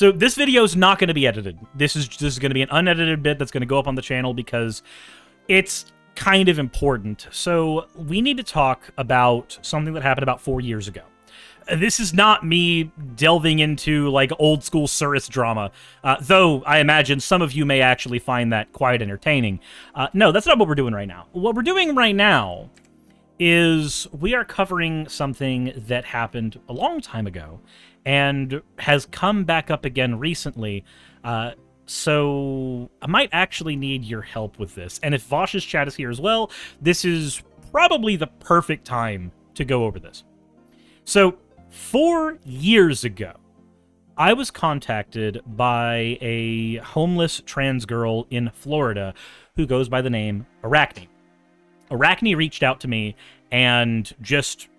So this video is not going to be edited. This is going to be an unedited bit that's going to go up on the channel because it's kind of important. So we need to talk about something that happened about 4 years ago. This is not me delving into, like, old-school Suris drama, though I imagine some of you may actually find that quite entertaining. No, that's not what we're doing right now. What we're doing right now is we are covering something that happened a long time ago and has come back up again recently, so I might actually need your help with this. And if Vosh's chat is here as well, this is probably the perfect time to go over this. So, 4 years ago, I was contacted by a homeless trans girl in Florida who goes by the name Arachne. Arachne reached out to me and just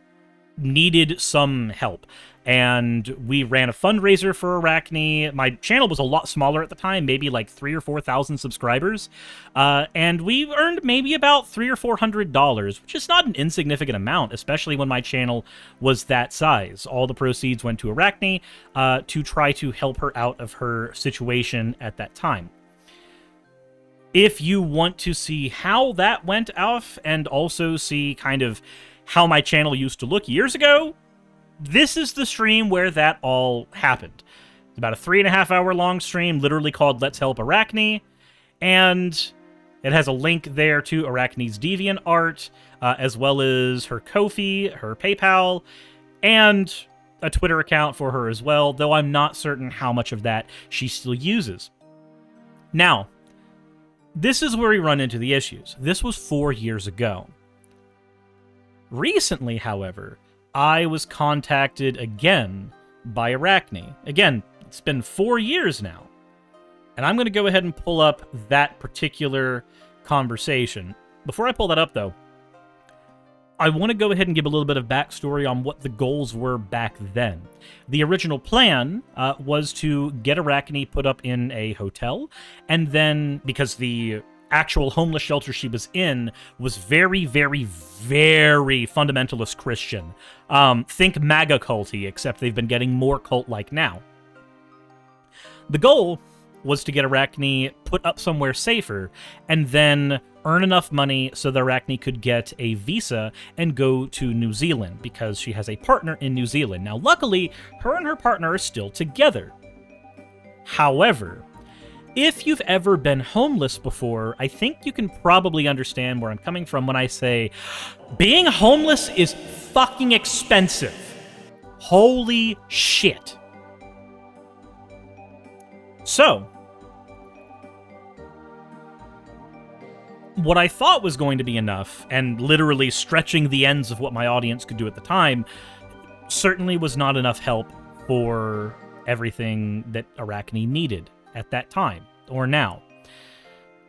needed some help. And we ran a fundraiser for Arachne. My channel was a lot smaller at the time, maybe like 3,000 or 4,000 subscribers. And we earned maybe about $300 or $400, which is not an insignificant amount, especially when my channel was that size. All the proceeds went to Arachne to try to help her out of her situation at that time. If you want to see how that went off and also see kind of how my channel used to look years ago, this is the stream where that all happened. It's about a 3.5-hour long stream, literally called Let's Help Arachne, and it has a link there to Arachne's DeviantArt, as well as her Ko-fi, her PayPal, and a Twitter account for her as well, though I'm not certain how much of that she still uses. Now, this is where we run into the issues. This was 4 years ago. Recently, however, I was contacted again by Arachne. Again, it's been 4 years now. And I'm going to go ahead and pull up that particular conversation. Before I pull that up, though, I want to go ahead and give a little bit of backstory on what the goals were back then. The original plan was to get Arachne put up in a hotel, and then, because the actual homeless shelter she was in was very, very, very fundamentalist Christian. Think MAGA culty, except they've been getting more cult-like now. The goal was to get Arachne put up somewhere safer, and then earn enough money so that Arachne could get a visa and go to New Zealand, because she has a partner in New Zealand. Now, luckily, her and her partner are still together. However, if you've ever been homeless before, I think you can probably understand where I'm coming from when I say being homeless is fucking expensive. Holy shit. So, what I thought was going to be enough, and literally stretching the ends of what my audience could do at the time, certainly was not enough help for everything that Arachne needed at that time, or now.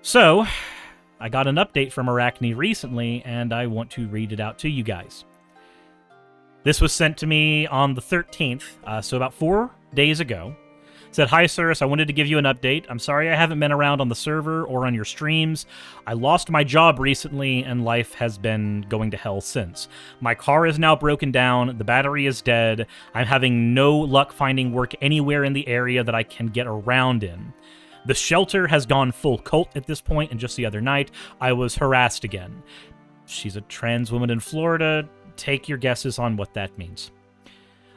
So, I got an update from Arachne recently, and I want to read it out to you guys. This was sent to me on the 13th, so about 4 days ago. It said, "Hi, Suris, I wanted to give you an update. I'm sorry I haven't been around on the server or on your streams. I lost my job recently, and life has been going to hell since. My car is now broken down, the battery is dead, I'm having no luck finding work anywhere in the area that I can get around in. The shelter has gone full cult at this point, and just the other night, I was harassed again." She's a trans woman in Florida. Take your guesses on what that means.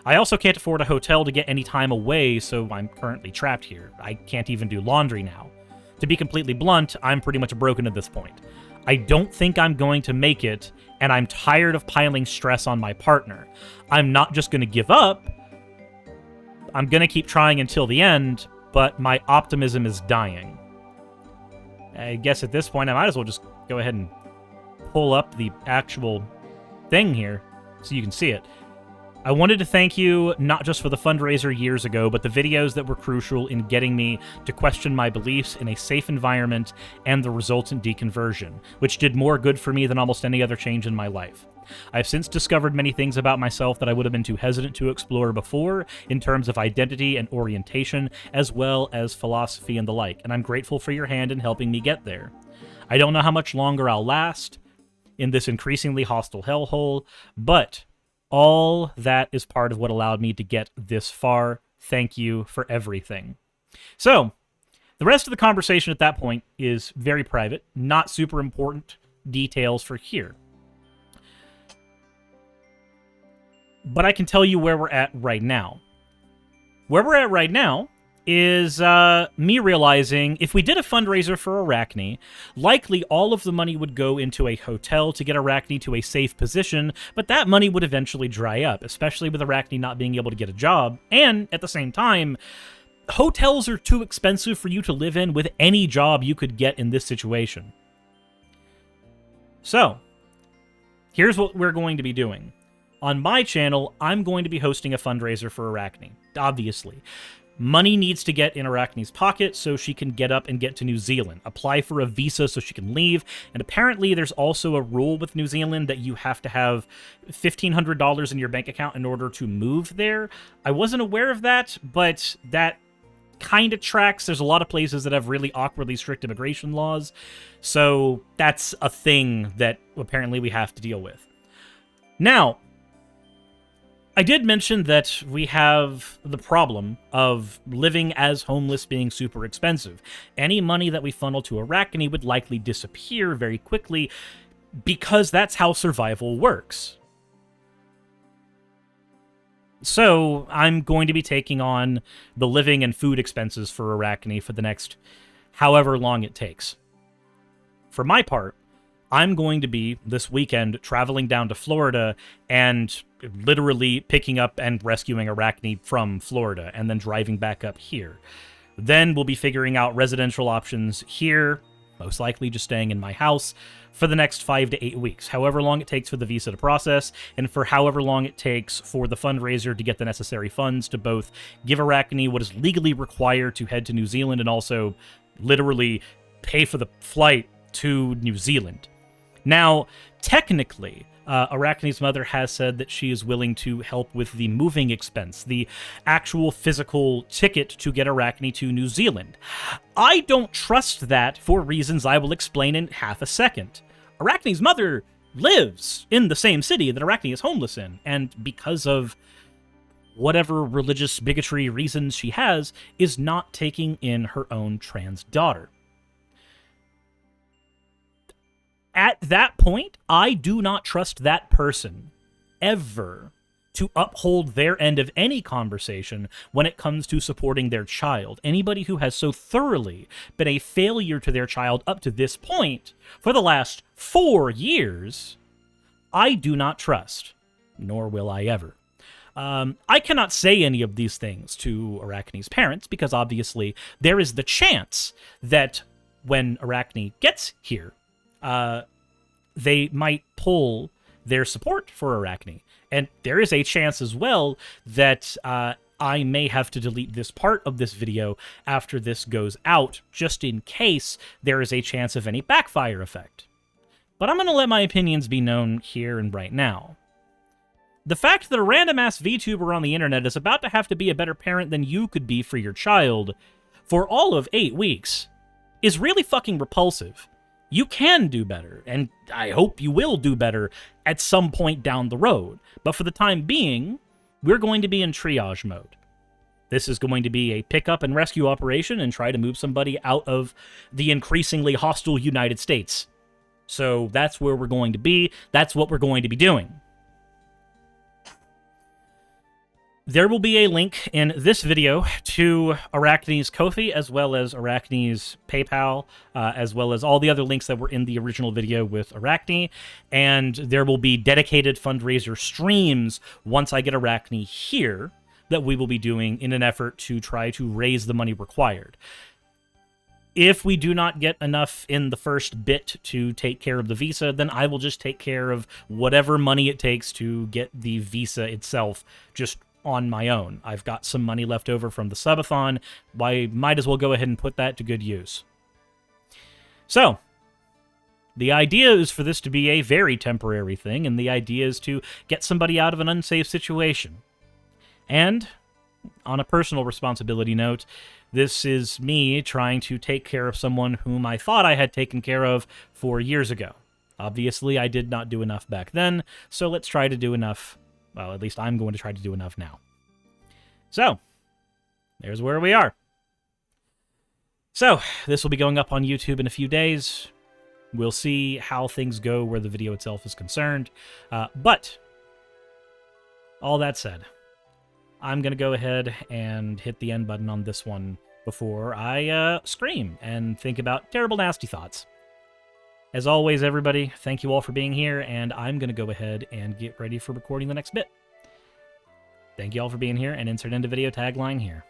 "I also can't afford a hotel to get any time away, so I'm currently trapped here. I can't even do laundry now. To be completely blunt, I'm pretty much broken at this point. I don't think I'm going to make it, and I'm tired of piling stress on my partner. I'm not just going to give up. I'm going to keep trying until the end, but my optimism is dying." I guess at this point, I might as well just go ahead and pull up the actual thing here so you can see it. "I wanted to thank you not just for the fundraiser years ago, but the videos that were crucial in getting me to question my beliefs in a safe environment and the resultant deconversion, which did more good for me than almost any other change in my life. I've since discovered many things about myself that I would have been too hesitant to explore before in terms of identity and orientation, as well as philosophy and the like, and I'm grateful for your hand in helping me get there. I don't know how much longer I'll last in this increasingly hostile hellhole, but all that is part of what allowed me to get this far. Thank you for everything. So, the rest of the conversation at that point is very private, not super important details for here. But I can tell you where we're at right now. Where we're at right now is me realizing if we did a fundraiser for Arachne, likely all of the money would go into a hotel to get Arachne to a safe position, but that money would eventually dry up, especially with Arachne not being able to get a job. And at the same time, hotels are too expensive for you to live in with any job you could get in this situation. So, here's what we're going to be doing. On my channel, I'm going to be hosting a fundraiser for Arachne, obviously. Money needs to get in Arachne's pocket so she can get up and get to New Zealand. Apply for a visa so she can leave. And apparently there's also a rule with New Zealand that you have to have $1,500 in your bank account in order to move there. I wasn't aware of that, but that kind of tracks. There's a lot of places that have really awkwardly strict immigration laws. So that's a thing that apparently we have to deal with. Now, I did mention that we have the problem of living as homeless being super expensive. Any money that we funnel to Arachne would likely disappear very quickly because that's how survival works. So I'm going to be taking on the living and food expenses for Arachne for the next however long it takes. For my part, I'm going to be, this weekend, traveling down to Florida and literally picking up and rescuing Arachne from Florida and then driving back up here. Then we'll be figuring out residential options here, most likely just staying in my house, for the next 5 to 8 weeks, however long it takes for the visa to process, and for however long it takes for the fundraiser to get the necessary funds to both give Arachne what is legally required to head to New Zealand and also literally pay for the flight to New Zealand. Now, technically, Arachne's mother has said that she is willing to help with the moving expense, the actual physical ticket to get Arachne to New Zealand. I don't trust that for reasons I will explain in half a second. Arachne's mother lives in the same city that Arachne is homeless in, and because of whatever religious bigotry reasons she has, is not taking in her own trans daughter. At that point, I do not trust that person ever to uphold their end of any conversation when it comes to supporting their child. Anybody who has so thoroughly been a failure to their child up to this point for the last 4 years, I do not trust, nor will I ever. I cannot say any of these things to Arachne's parents because obviously there is the chance that when Arachne gets here, they might pull their support for Arachne. And there is a chance as well that I may have to delete this part of this video after this goes out, just in case there is a chance of any backfire effect. But I'm going to let my opinions be known here and right now. The fact that a random-ass VTuber on the internet is about to have to be a better parent than you could be for your child for all of 8 weeks is really fucking repulsive. You can do better, and I hope you will do better at some point down the road. But for the time being, we're going to be in triage mode. This is going to be a pickup and rescue operation and try to move somebody out of the increasingly hostile United States. So that's where we're going to be. That's what we're going to be doing. There will be a link in this video to Arachne's Ko-fi, as well as Arachne's PayPal, as well as all the other links that were in the original video with Arachne, and there will be dedicated fundraiser streams once I get Arachne here that we will be doing in an effort to try to raise the money required. If we do not get enough in the first bit to take care of the visa, then I will just take care of whatever money it takes to get the visa itself just on my own. I've got some money left over from the subathon. I might as well go ahead and put that to good use. So, the idea is for this to be a very temporary thing, and the idea is to get somebody out of an unsafe situation. And, on a personal responsibility note, this is me trying to take care of someone whom I thought I had taken care of 4 years ago. Obviously, I did not do enough back then, so let's try to do enough. Well, at least I'm going to try to do enough now. So, there's where we are. So, this will be going up on YouTube in a few days. We'll see how things go where the video itself is concerned. But, all that said, I'm going to go ahead and hit the end button on this one before I scream and think about terrible, nasty thoughts. As always, everybody, thank you all for being here, and I'm going to go ahead and get ready for recording the next bit. Thank you all for being here, and insert into video tagline here.